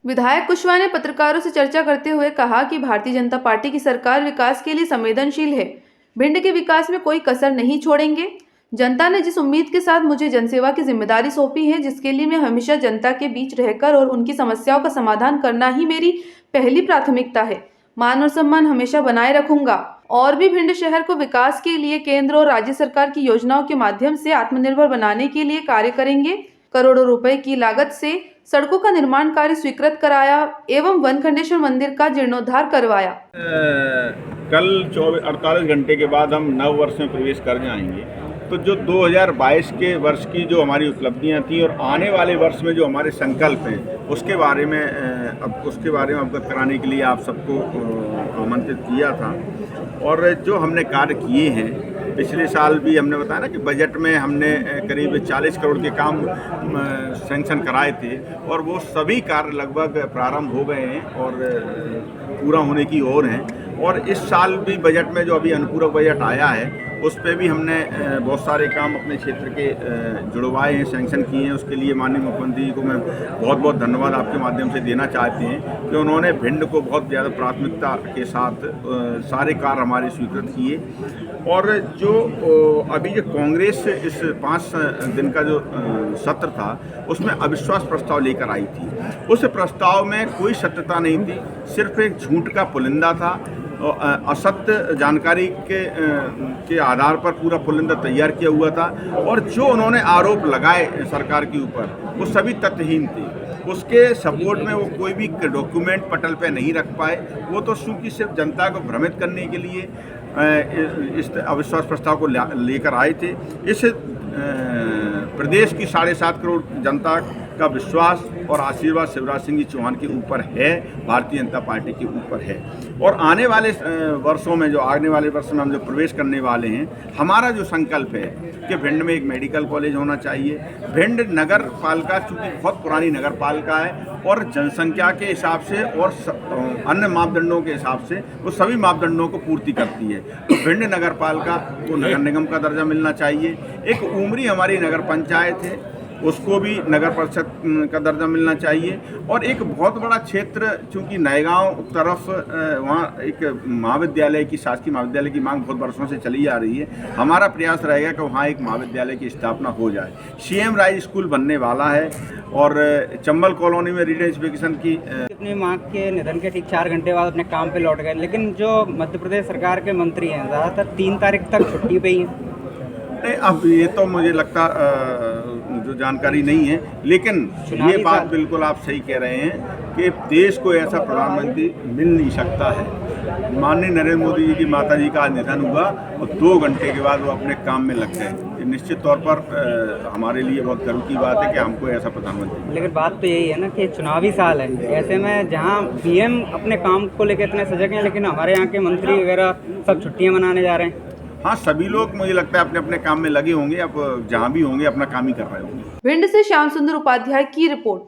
विधायक कुशवाहा ने पत्रकारों से चर्चा करते हुए कहा कि भारतीय जनता पार्टी की सरकार विकास के लिए संवेदनशील है। भिंड के विकास में कोई कसर नहीं छोड़ेंगे। जनता ने जिस उम्मीद के साथ मुझे जनसेवा की जिम्मेदारी सौंपी है, जिसके लिए मैं हमेशा जनता के बीच रहकर और उनकी समस्याओं का समाधान करना ही मेरी पहली प्राथमिकता है। मान और सम्मान हमेशा बनाए रखूंगा और भी भिंड शहर को विकास के लिए केंद्र और राज्य सरकार की योजनाओं के माध्यम से आत्मनिर्भर बनाने के लिए कार्य करेंगे। करोड़ों रुपए की लागत से सड़कों का निर्माण कार्य स्वीकृत कराया एवं वनखंडेश्वर मंदिर का जीर्णोद्धार करवाया। कल 48 घंटे के बाद हम नव वर्ष में प्रवेश कर जाएंगे, तो जो 2022 के वर्ष की जो हमारी उपलब्धियां थी और आने वाले वर्ष में जो हमारे संकल्प हैं उसके बारे में अवगत कराने के लिए आप सबको आमंत्रित किया था। और जो हमने कार्य किए हैं, पिछले साल भी हमने बताया ना कि बजट में हमने करीब 40 करोड़ के काम सैंक्शन कराए थे और वो सभी कार्य लगभग प्रारंभ हो गए हैं और पूरा होने की ओर हैं। और इस साल भी बजट में जो अभी अनुपूरक बजट आया है उस पे भी हमने बहुत सारे काम अपने क्षेत्र के जुड़वाए हैं, सैंक्शन किए हैं। उसके लिए माननीय मुख्यमंत्री जी को मैं बहुत बहुत धन्यवाद आपके माध्यम से देना चाहते हैं कि उन्होंने भिंड को बहुत ज़्यादा प्राथमिकता के साथ सारे कार्य हमारे स्वीकृत किए। और जो अभी जो कांग्रेस इस 5 दिन का जो सत्र था उसमें अविश्वास प्रस्ताव लेकर आई थी, उस प्रस्ताव में कोई सत्यता नहीं थी, सिर्फ एक झूठ का पुलिंदा था। असत्य जानकारी के आधार पर पूरा पुलिंदा तैयार किया हुआ था और जो उन्होंने आरोप लगाए सरकार के ऊपर वो सभी तथ्यहीन थे। उसके सपोर्ट में वो कोई भी डॉक्यूमेंट पटल पे नहीं रख पाए। वो तो क्योंकि सिर्फ जनता को भ्रमित करने के लिए इस अविश्वास प्रस्ताव को लेकर आए थे। इस प्रदेश की 7.5 करोड़ जनता का विश्वास और आशीर्वाद शिवराज सिंह जी चौहान के ऊपर है, भारतीय जनता पार्टी के ऊपर है। और आने वाले वर्षों में हम जो प्रवेश करने वाले हैं, हमारा जो संकल्प है कि भिंड में एक मेडिकल कॉलेज होना चाहिए। भिंड नगर पालिका चूँकि बहुत पुरानी नगर पालिका है और जनसंख्या के हिसाब से और अन्य मापदंडों के हिसाब से वो सभी मापदंडों को पूर्ति करती है। तो भिंड नगर पालिका को नगर निगम का दर्जा मिलना चाहिए। एक उमरी हमारी नगर पंचायत है, उसको भी नगर परिषद का दर्जा मिलना चाहिए। और एक बहुत बड़ा क्षेत्र चूँकि नएगांव तरफ वहाँ एक महाविद्यालय की, शासकीय महाविद्यालय की मांग बहुत वर्षों से चली आ रही है। हमारा प्रयास रहेगा कि वहाँ एक महाविद्यालय की स्थापना हो जाए। CM राइज स्कूल बनने वाला है और चंबल कॉलोनी में रीडेंसिफिकेशन की अपनी मां के निधन के ठीक 4 घंटे बाद अपने काम पे लौट गए, लेकिन जो मध्य प्रदेश सरकार के मंत्री हैं ज़्यादातर 3 तारीख तक छुट्टी पे ही हैं। नहीं, अब ये तो मुझे लगता जो जानकारी नहीं है, लेकिन ये बात बिल्कुल आप सही कह रहे हैं कि देश को ऐसा प्रधानमंत्री मिल नहीं सकता है। माननीय नरेंद्र मोदी जी की माता जी का आज निधन हुआ और 2 घंटे के बाद वो अपने काम में लग गए। निश्चित तौर पर हमारे लिए बहुत गर्व की बात है कि हमको ऐसा प्रधानमंत्री। लेकिन बात तो यही है ना कि चुनावी साल है, ऐसे में जहाँ PM अपने काम को लेकर इतने सजग हैं, लेकिन हमारे यहाँ के मंत्री वगैरह सब छुट्टियाँ मनाने जा रहे हैं। हाँ, सभी लोग मुझे लगता है अपने अपने काम में लगे होंगे, अब जहाँ भी होंगे अपना काम ही कर रहे होंगे। भिंड से श्याम सुंदर उपाध्याय की रिपोर्ट।